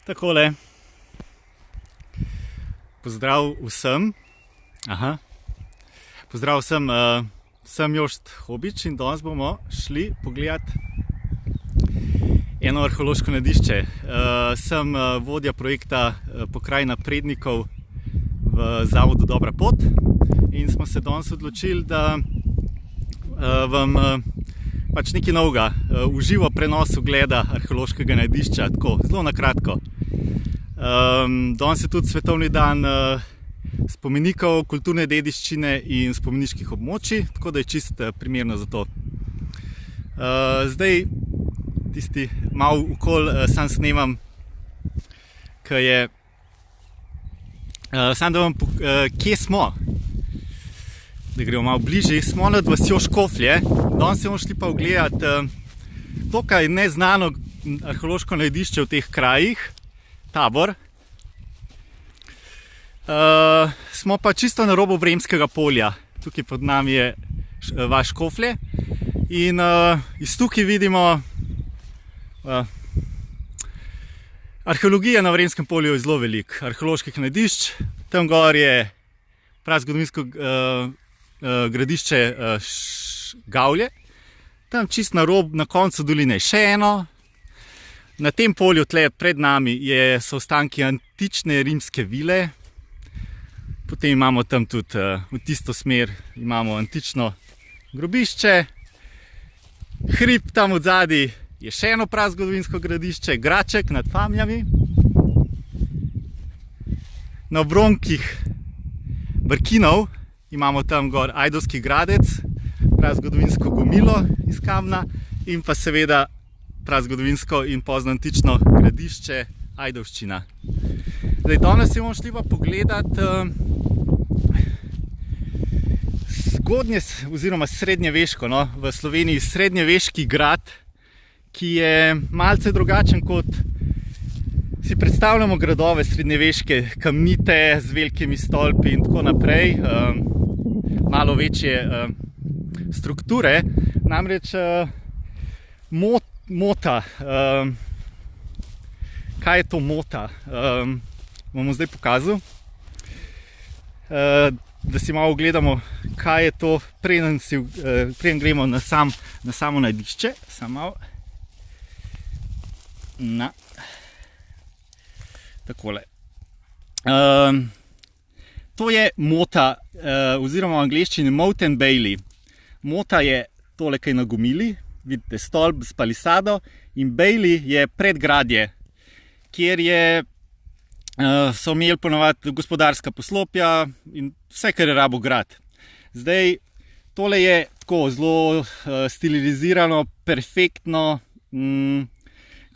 Takole. Pozdrav vsem. Pozdrav vsem. Sem Jošt Hobič in danes bomo šli pogledat eno arheološko najdišče. Sem vodja projekta Pokrajina prednikov v zavodu Dobra pot in smo se danes odločili, da vam pač nekaj novega, uživo prenos ogleda arheološkega najdišča, tako, zelo na kratko. Danes je tudi svetovni dan spomenikov, kulturne dediščine in spomeniških območij, tako da je čist primerno za to. Zdaj, tisti malo okol sam snemam, ki je, sam da vam, kje smo, da gremo malo bližje, smo nad vasjo Škoflje. Danes se bomo šli pa ogledati dokaj neznano arheološko najdišče v teh krajih, Tabor. Smo pa čisto na robu Vremskega polja, tukaj pod nami je vas Škoflje in iz tukaj vidimo, arheologija na Vremskem polju je zelo veliko, arheoloških najdišč. Tam gor je prazgodovinsko gradišče Gavlje, tam čist na rob, na koncu doline še eno. Na tem polju tle pred nami so ostanki antične rimske vile. Potem imamo tam tudi v tisto smer imamo antično grobišče. Hrib tam od zadaj je še eno prazgodovinsko gradišče, Graček nad Famljami. Na obronkih Brkinov imamo tam gor Ajdovski gradec, prazgodovinsko gomilo iz kamna in pa seveda prazgodovinsko in poznantično gradišče Ajdovščina. Zdaj, danes si bomo šli pa pogledati zgodnje oziroma srednjeveško, no, v Sloveniji srednjeveški grad, ki je malce drugačen kot si predstavljamo gradove srednjeveške, kamnite, z velikimi stolpi in tako naprej, malo večje strukture, namreč mota. Kaj je to mota? Bomo zdaj pokazal, da si malo ogledamo, kaj je to, preden gremo na samo najdišče. Samo malo. Takole. To je mota, oziroma v angleščini Motte and Bailey. Mota je tole, kaj na gomili, vidite stolp s palisado, in Bailey je predgradje, kjer so imeli ponovadi gospodarska poslopja in vse, kar je rabo grad. Zdaj, tole je tako zelo stilizirano, perfektno,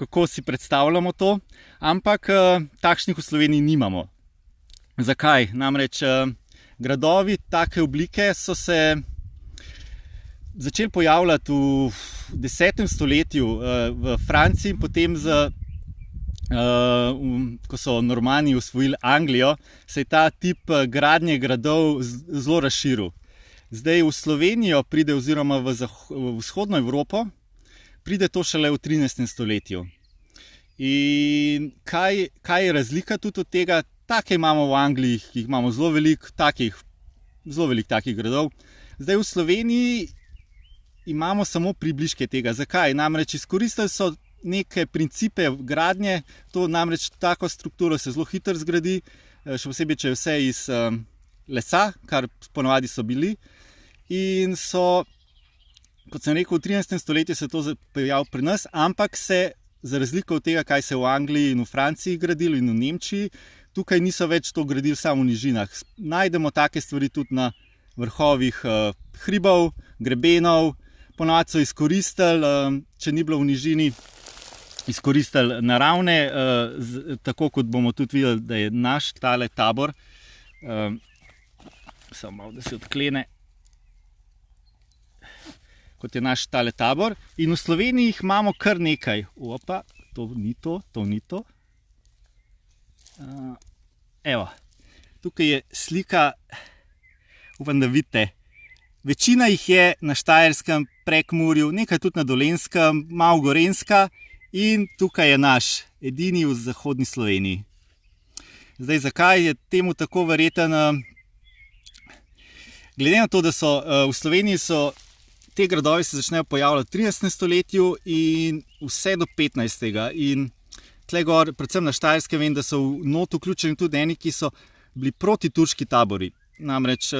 kako si predstavljamo to, ampak takšnih v Sloveniji nimamo. Zakaj? Namreč gradovi take oblike so se začeli pojavljati v 10. stoletju v Franciji, potem ko so Normani osvojili Anglijo, se je ta tip gradnje gradov zelo razširil. Zdaj v Slovenijo pride, oziroma v vzhodno Evropo, pride to šele v 13. stoletju. In kaj je razlika tudi od tega? Take imamo v Angliji, jih imamo zelo veliko takih gradov. Zdaj v Sloveniji imamo samo približke tega. Zakaj? Namreč izkoristili so neke principe gradnje, to namreč tako strukturo se zelo hitro zgradi, še posebej, če je vse iz lesa, kar ponavadi so bili. In so, kot sem rekel, v 13. stoletju se to pojavilo pri nas, ampak se, za razliko od tega, kaj se v Angliji in v Franciji gradilo in v Nemčiji, tukaj niso več to gradili samo v nižinah. Najdemo take stvari tudi na vrhovih hribov, grebenov, ponavadi so izkoristili, če ni bilo v nižini, izkoristili naravne, tako kot bomo tudi videli, da je naš tale Tabor, samo malo, da se odklene, kot je naš tale Tabor. In v Sloveniji jih imamo kar nekaj. Opa, to ni to. Evo, tukaj je slika, upam, da vidite. Večina jih je na Štajerskem, Prekmurju, nekaj tudi na Dolenjskem, malo Gorenjska In tukaj je naš edini v zahodni Sloveniji. Zdaj, zakaj je temu tako verjeten? Glede na to, da so v Sloveniji te gradovi se začnejo pojavljati v 13. stoletju in vse do 15. In tle gor, predvsem na Štajerskem, vem, da so v not vključeni tudi eni, ki so bili protiturški tabori. Namreč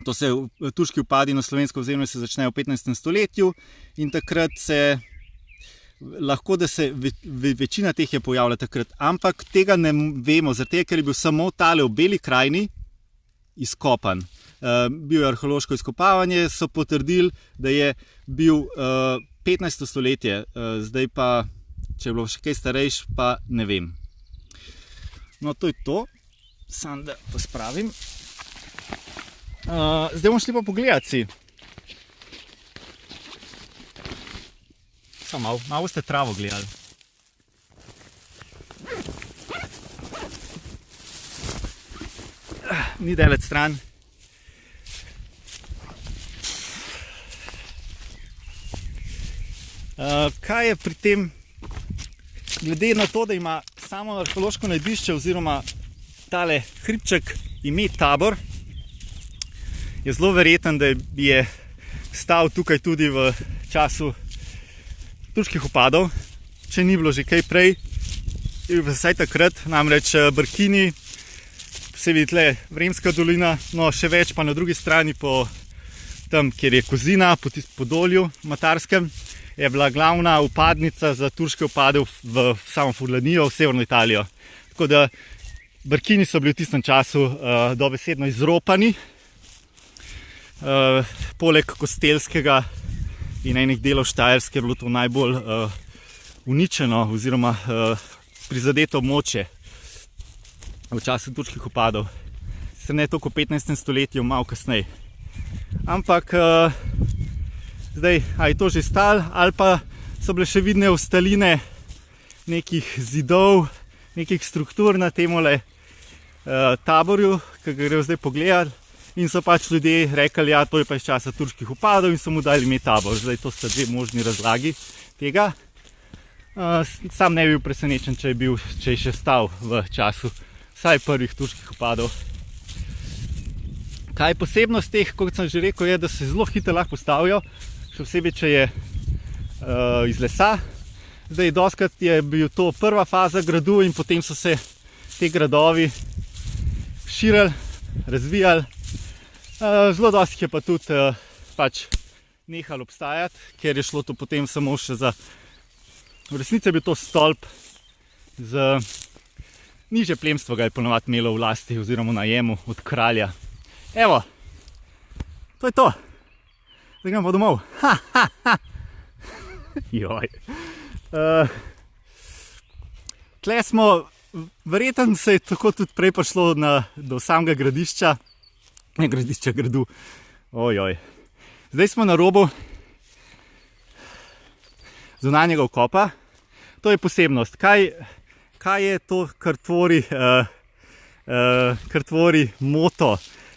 turški vpadi na slovensko ozemlje se začnejo v 15. stoletju in takrat lahko, da se večina teh je pojavila takrat, ampak tega ne vemo, zaradi tega, ker je bil samo tale v Beli krajini izkopan. Bil je arheološko izkopavanje, so potrdili, da je bil 15. stoletje, zdaj pa, če je bilo še kaj starejš, pa ne vem. No, to je to, samo da pospravim. Zdaj bomo šli pa pogledat si. Malo ste travo gledali. Ni daleč stran. Kaj je pri tem, glede na to, da ima samo arheološko najdišče oziroma tale hribček ime Tabor, je zelo verjeten, da je stal tukaj tudi v času turških vpadov, če ni bilo že kaj prej, vsaj takrat, namreč Brkini, se vidi tle Vremska dolina, no še več pa na drugi strani, tam, kjer je Kozina, po Podolju Matarskem, je bila glavna upadnica za turške upade v samo Furlanijo, v severno Italijo. Tako da Brkini so bili v tistem času dobesedno izropani. Poleg Kostelskega in enih delov Štajerske je bilo to najbolj uničeno oziroma prizadeto območje v času turških upadov. Se ne toliko v 15. stoletju, malo kasneje. Ampak zdaj, a je to že stalo, ali pa so bile še vidne ostaline nekih zidov, nekih struktur na temole taborju, ki ga grejo zdaj pogledati. In so pač ljudje rekli, ja, to je pa iz časa turških upadov in so mu dali ime Tabor. Zdaj, to sta dve možni razlagi tega. Sam ne bi bil presenečen, če je še stal v času vsaj prvih turških upadov. Kaj je posebnost teh, kot sem že rekel, je, da se zelo hitro lahko postavijo, še posebej, če je iz lesa. Zdaj, dostikrat je bil to prva faza gradu in potem so se te gradovi širili, razvijali. Zelo dosti je pa tudi pač nehalo obstajati, ker je šlo to potem samo še za... V resnici je bil to stolp z nižje plemstvo, ga je ponovadi imelo v lasti oziroma najemu od kralja. Evo, to je to. Zdaj gremo pa domov. Joj. Tle smo, verjetno se je tako tudi prej prišlo do samega gradišča. Ne gradišča, gradu. Ojoj. Zdaj smo na robu zunanjega vkopa. To je posebnost. Kaj je to, kar tvori moto?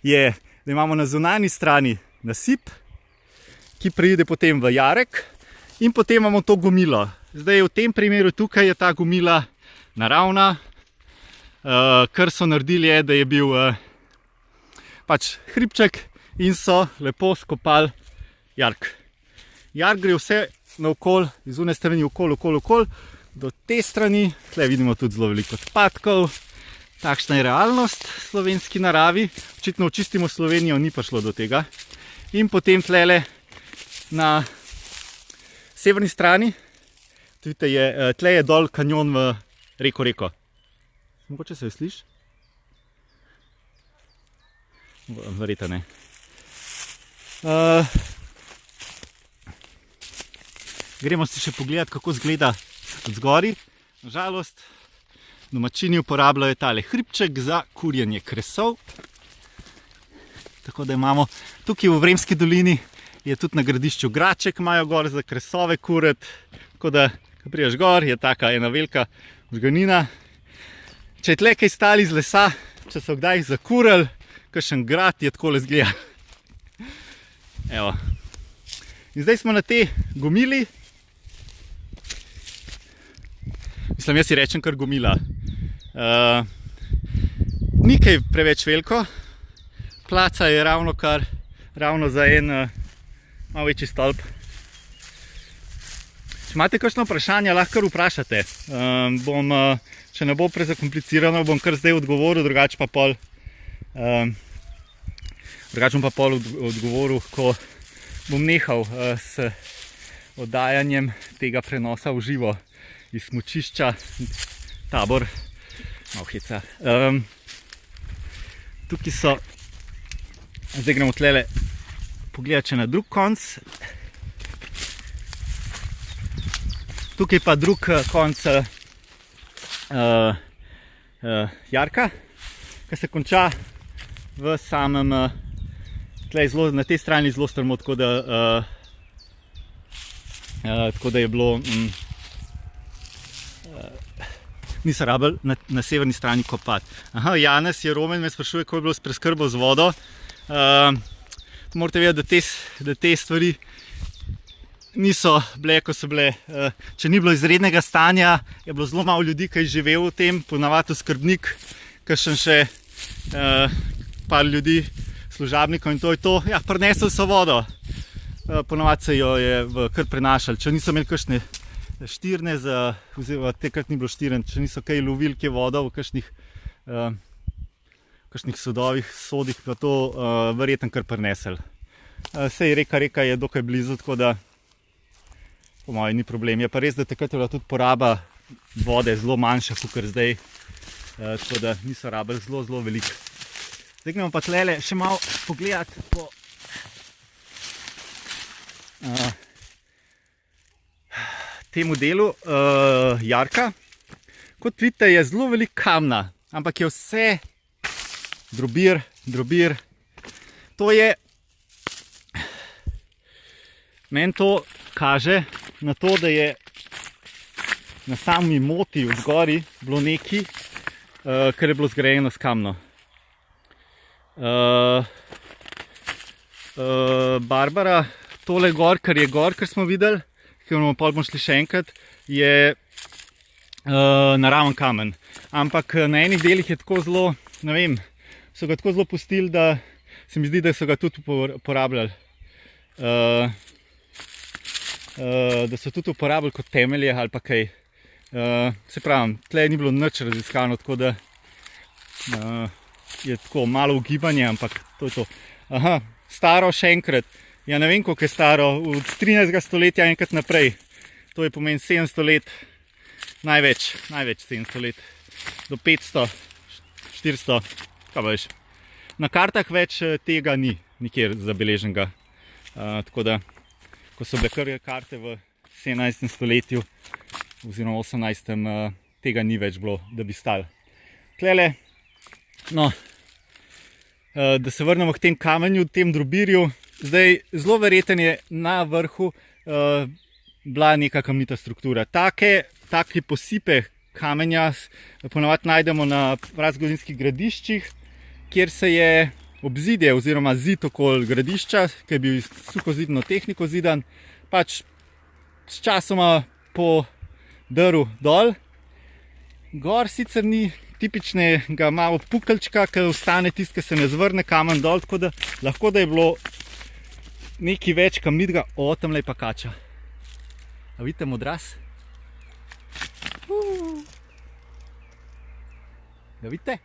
Je, da imamo na zunanji strani nasip, ki preide potem v jarek in potem imamo to gomilo. Zdaj v tem primeru tukaj je ta gomila naravna. Kar so naredili je, da je bil pač hribček in so lepo skopali jark. Jark gre vse naokol, iz une strani okol, do te strani. Tle vidimo tudi zelo veliko odpadkov. Takšna je realnost v slovenski naravi. Očitno očistimo Slovenijo, ni prišlo do tega. In potem tlele na severni strani, tle je dol kanjon v reko. Mogoče se jo sliši? Verjetno ne. Gremo si še pogledati, kako izgleda od zgori. Nažalost, domačini uporabljajo tale hribček za kurjenje kresov. Tako da imamo tukaj v Vremski dolini, je tudi na gradišču graček, imajo gor za kresove kuriti. Tako da, ko priješ gor, je taka ena velika žganina. Če je tle kaj stali iz lesa, če so kdaj zakurili, kakšen grad je takole izgleda. Evo. In zdaj smo na tej gomili. Mislim, jaz si rečem kar gomila. Ni kaj preveč veliko, placa je ravno za en malo večji stolp. Če imate kakšno vprašanje, lahko kar vprašate. Če ne bo prezakomplicirano, bom kar zdaj odgovoril, drugače bom pa pol odgovoril, ko bom nehal s oddajanjem tega prenosa v živo iz smučišča Tabor. Malo heca. Tukaj so, zdaj gremo tlele pogledati še na drug konc. Tukaj pa drug konc jarka, ki se konča v samem, na tej strani zelo strmo, tako da je bilo, niso rabili na severni strani kopati. Aha, Janez Jeromen me sprašuje, kako je bilo s preskrbo z vodo. Morate vedeti, da te stvari niso bile, ko so bile, če ni bilo izrednega stanja, je bilo zelo malo ljudi, ki je živel v tem, ponavadi skrbnik, kakšen še par ljudi, služabnikov in to je to. Ja, prinesli so vodo, ponavadi se jo je kar prenašali, če niso imeli kakšne štirne, oziroma takrat ni bilo štirn, če niso kaj lovili, kje vodo v kakšnih sodih, pa to verjetno kar prinesli. Sej reka je dokaj blizu, tako da po mojem ni problem. Je pa res, da takrat je bila tudi poraba vode zelo manjša, kakor zdaj, tako da niso rabili zelo veliko. Zdaj gremo pa tlele še malo pogledati po temu delu jarka. Kot vidite, je zelo veliko kamna, ampak je vse drobir. To je, meni to kaže na to, da je na sami moti v zgori bilo nekaj, kar je bilo zgrajeno s kamno. Barbara, tole gor, kar smo videli, ki bomo šli še enkrat, je naraven kamen. Ampak na enih delih je tako zelo, ne vem, so ga tako zelo pustili, da se mi zdi, da so ga tudi uporabljali. Da so tudi uporabljali kot temelje ali pa kaj. Se pravim, tle ni bilo nič raziskano, tako da je tako malo ugibanje, ampak to je to. Aha, staro še enkrat. Ja, ne vem, koliko je staro, od 13. stoletja enkrat naprej. To je pomeni 700 let, največ 700 let, do 500, 400, kaj veš. Na kartah več tega ni nikjer zabeleženega. Tako da, ko so bile karte v 17. stoletju oziroma 18. tega ni več bilo, da bi stali. Tlele, no, da se vrnemo k tem kamenju, tem drobirju. Zdaj, zelo verjeten je na vrhu bila neka kamnita struktura. Take posipe kamenja ponavadi najdemo na prazgodovinskih gradiščih, kjer se je obzidje oziroma zid okoli gradišča, ki je bil suhozidno tehniko zidan, pač s časoma podrl dol. Gor sicer ni tipičnega malo pukelčka, ki ostane tisti, ki se ne zvrne kamen dol, tako da lahko da je bilo nekaj več kamnitega. O, tamle je pa kača. A vidite modras? Ga vidite?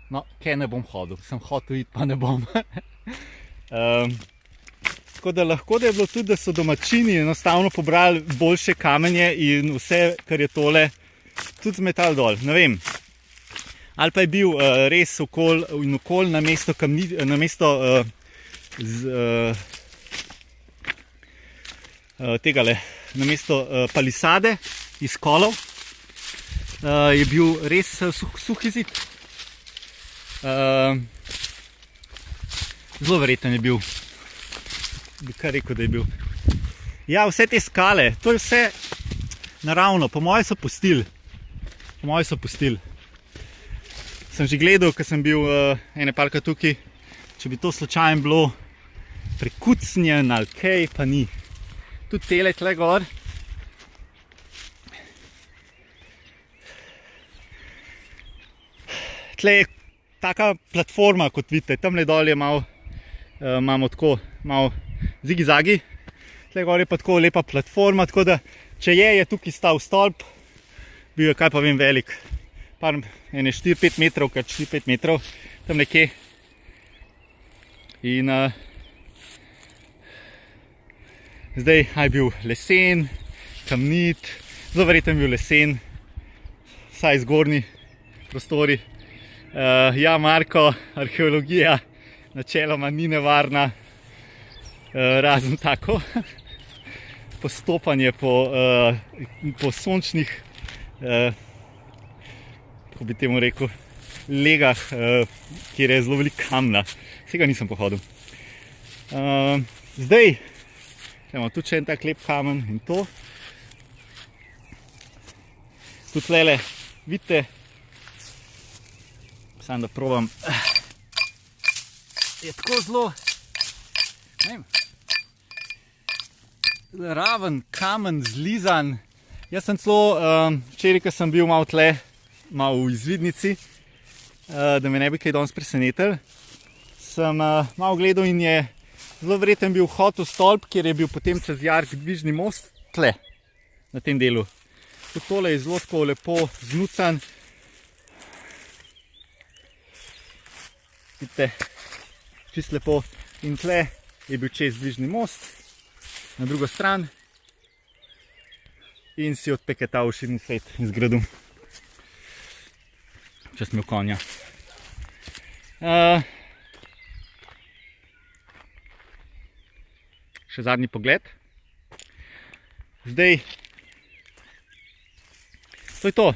No, kaj ne bom hodil, sem hotel iti, pa ne bom. Tako da lahko da je bilo tudi, da so domačini enostavno pobrali boljše kamenje in vse, kar je tole, tudi zmetali dol, ne vem. Ali pa je bil res okol namesto palisade iz kolov, je bil res suh zid. Zelo verjeten je bil. Bi kar rekel, da je bil. Ja, vse te skale, to je vse naravno, po moje so pustili. Sem že gledal, ko sem bil ene parka tukaj, če bi to slučajno bilo prekucnjen ali kaj, pa ni. Tudi tele tle gor tle je taka platforma, kot vidite, tamle dol je malo, imamo tako malo zigi-zagi, tle gor je pa tako lepa platforma, tako da če je tukaj stal stolp, bil je, kaj pa vem, velik, ene 4-5 metrov, kar 4-5 metrov, tam nekje. In zdaj je bil lesen, kamnit, zelo verjetno je bil lesen, vsaj zgornji prostori. Ja, Marko, arheologija načeloma ni nevarna, razen tako postopanje po sončnih, kako bi temu rekel, legah, kjer je zelo veliko kamna. Vsega nisem pohodil. Zdaj imamo tudi še en tak lep kamen in to. Tudi tlele, vidite, samo da probam, je tako zelo, ne vem, raven kamen, zlizan. Jaz sem celo, včeraj, ko sem bil malo tle, malo v izvidnici, da me ne bi kaj danes presenetil, sem malo gledal in je zelo verjetno bil vhod v stolp, kjer je bil potem čez jarek dvižni most, tle, na tem delu. Tudi tole je zelo tako lepo znucan. Vidite, čisto lepo. In tle je bil čez dvižni most, na drugo stran, in si odpeketal v širni svet in zgradu. Če sem imel konja. Še zadnji pogled. Zdaj, to je to.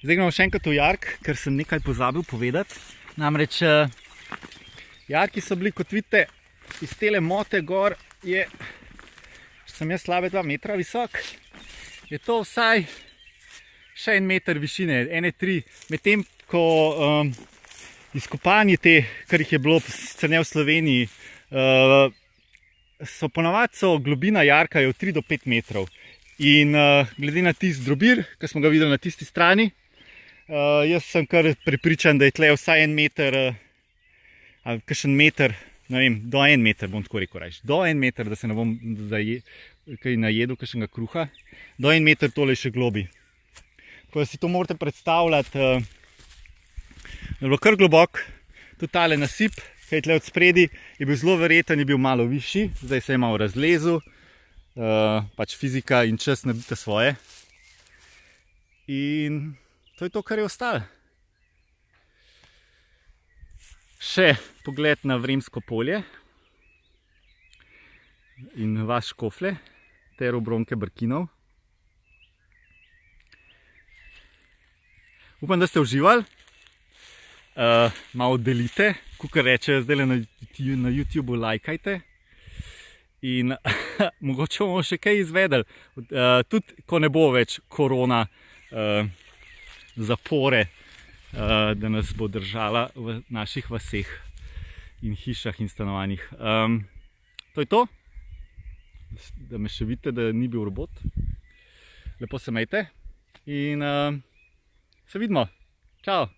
Zdaj gremo še enkrat v jarek, ker sem nekaj pozabil povedati. Namreč jarki so bili, kot vidite, iz tele mote gor je, če sem jaz slabe 2 metra visok, je to vsaj še 1 meter višine, 1,3, medtem ko izkopanje te, kar jih je bilo sicer ne v Sloveniji, so ponavadi globina jarka je od 3 do 5 metrov. In glede na tisti drobir, ki smo ga videli na tisti strani, jaz sem kar prepričan, da je tle vsaj 1 meter, ali kakšen meter, ne vem, do 1 meter, bom tako rekel reči, do 1 meter, da se ne bom kaj najedel, kakšnega kruha, do 1 meter tole še globi. Ko si to morate predstavljati, da je bilo kar globok, tudi tale nasip, kaj je tle od spredi, je bil zelo verjeten, je bil malo višji, zdaj se je malo razlezel, pač fizika in čas naredite svoje. In to je to, kar je ostalo. Še pogled na Vremsko polje in vas Škoflje ter obronke Brkinov. Upam, da ste uživali, malo delite, kakor rečejo zdaj na YouTubeu, lajkajte. In mogoče bomo še kaj izvedeli, tudi ko ne bo več korona zapore, da nas bo držala v naših vaseh in hišah in stanovanjih. To je to, da me še vidite, da ni bil robot. Lepo se imejte in se vidimo. Čau!